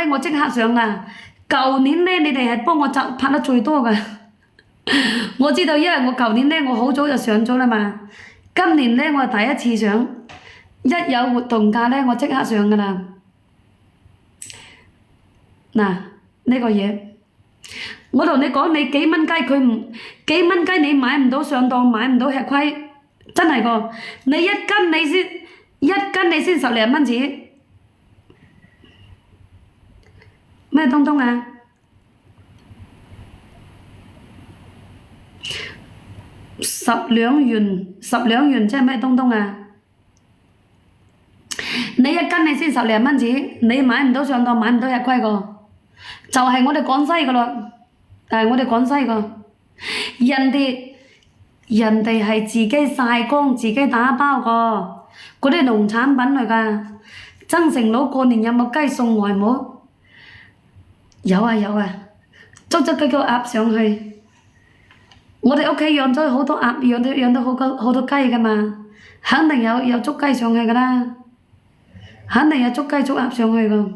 呢，我即刻上啦。舊年呢，你哋係幫我拍得最多㗎。我知道，因為我舊年呢，我好早就上咗啦嘛。今年呢，我係第一次上，一有活動假呢，我即刻上㗎啦。嗱，呢個嘢，我同你講，你幾蚊雞幾蚊雞你買唔到上當，買唔到吃虧，真係個。你一斤你先10零蚊紙，咩東東啊？10兩元即係咩東東啊？你一斤你先10零蚊紙，你買唔到上當，買唔到吃虧個。就係我哋廣西噶咯，我哋廣西個，人哋係自己曬乾、自己打包個，嗰啲農產品嚟㗎。增城佬過年有冇雞送外母？有啊，捉咗幾個鴨上去。我哋屋企養咗好多鴨，養到好多雞㗎嘛，肯定有捉雞上去㗎啦，肯定有捉雞捉鴨上去㗎。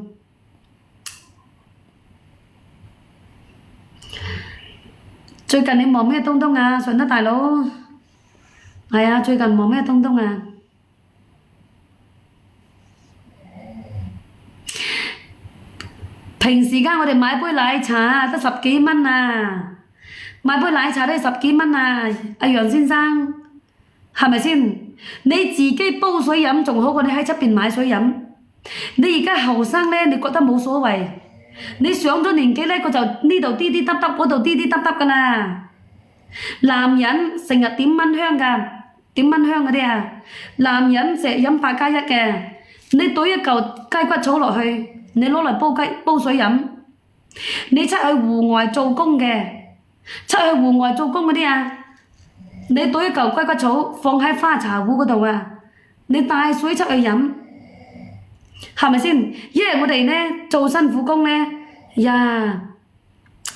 最近你忙咩東東啊，順德大佬？係啊，最近忙咩東東啊？平時間我哋買杯奶茶得10幾蚊啊，買杯奶茶都10幾蚊啊，阿楊先生，係咪先？你自己煲水飲仲好過你喺出邊買水飲。你而家後生呢，你覺得冇所謂。你上咗年紀呢，佢就呢度滴滴答答，嗰度滴滴答答㗎啦。男人成日點蚊香㗎，點蚊香嗰啲啊，男人成日飲8+1嘅，你倒一嚿雞骨草落去，你攞嚟煲水飲。你出去戶外做工嘅，嗰啲啊，你倒一嚿雞骨草放喺花茶壺嗰度啊，你帶水出去飲。係咪先？因為我哋呢做辛苦工呢，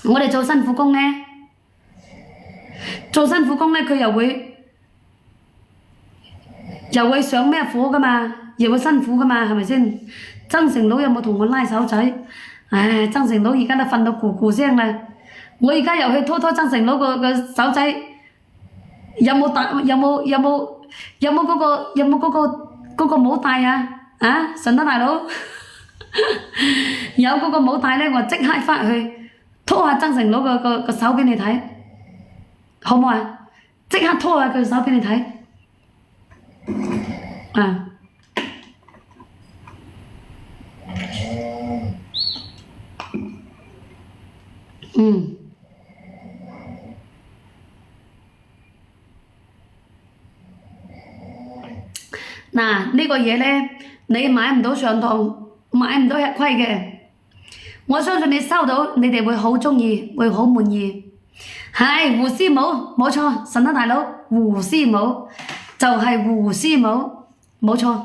我哋做辛苦工呢，佢又會上咩火㗎嘛，又會辛苦㗎嘛，係咪先？增城佬有冇同我拉手仔？唉，增城佬而家都瞓到咕咕聲啦，我而家又去拖增城佬個手仔，有冇嗰個帽帶啊？啊，順德大佬，有嗰個帽帶呢，我即刻返去拖下增城佬個手俾你睇，好唔好啊？即刻拖下佢手俾你睇，啊，嗱，呢個嘢呢，你買唔到上當，買唔到吃虧嘅。我相信你收到，你哋會好鍾意，會好滿意。係胡絲帽，冇錯，順德大佬，胡絲帽就係胡絲帽，冇錯。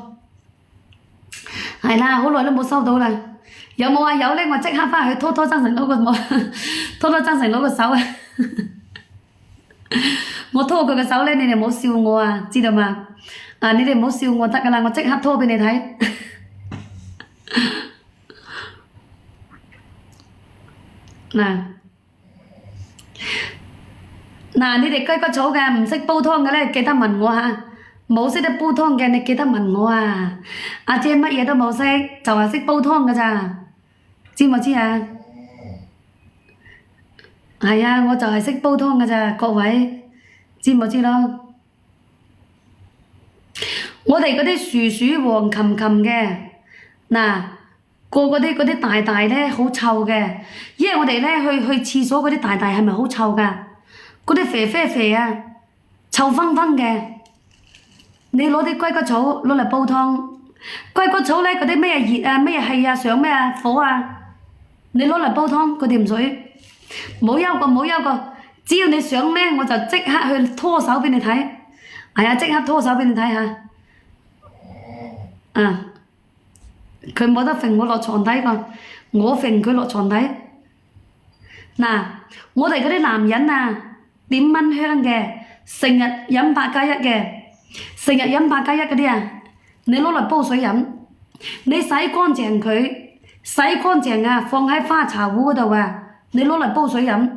係啦，好耐都冇收到啦。有冇啊？有呢，我即刻返去拖增城佬個帽，拖增城佬個手啊！我拖佢個手呢，你哋唔好笑我啊，知道嘛？啊！你哋唔好笑我得㗎啦，我即刻拖俾你睇。嗱，你哋雞骨草嘅唔識煲湯嘅咧，記得問我嚇。冇識得煲湯嘅，你記得問我啊。阿姐乜嘢都冇識，就係識煲湯㗎咋，知冇知啊？係啊，我就係識煲湯㗎咋，各位知冇知咯？我哋嗰啲薯黃琴嘅，嗱過嗰啲大呢好臭嘅，因為我哋呢去廁所嗰啲大係咪好臭㗎？嗰啲肥啊，臭烘烘嘅。你攞啲雞骨草攞嚟煲湯，雞骨草呢嗰啲咩熱啊咩氣啊上咩啊火啊，你攞嚟煲湯佢哋唔水，冇憂過，只要你想呢，我就即刻去拖手俾你睇，係啊，即刻拖手俾你睇下。啊！佢冇得揈我落床底個，我揈佢落床底。嗱，我哋嗰啲男人啊，點蚊香嘅，成日飲8+1嘅，成日飲8+1嗰啲啊，你攞嚟煲水飲，你洗乾淨佢，洗乾淨啊，放喺花茶壺嗰度啊，你攞嚟煲水飲。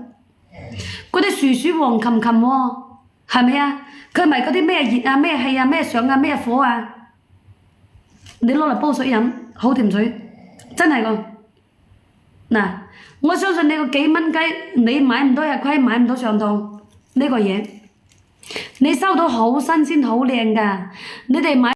嗰啲樹黃琴琴喎，係咪啊？佢咪嗰啲咩熱啊、咩氣啊、咩上啊、咩火啊，你攞嚟煲水飲，好甜水，真係個。嗱，我相信你個幾蚊雞，你買唔到日虧，買唔到上當呢個嘢。你收到好新鮮好靚㗎，你哋買。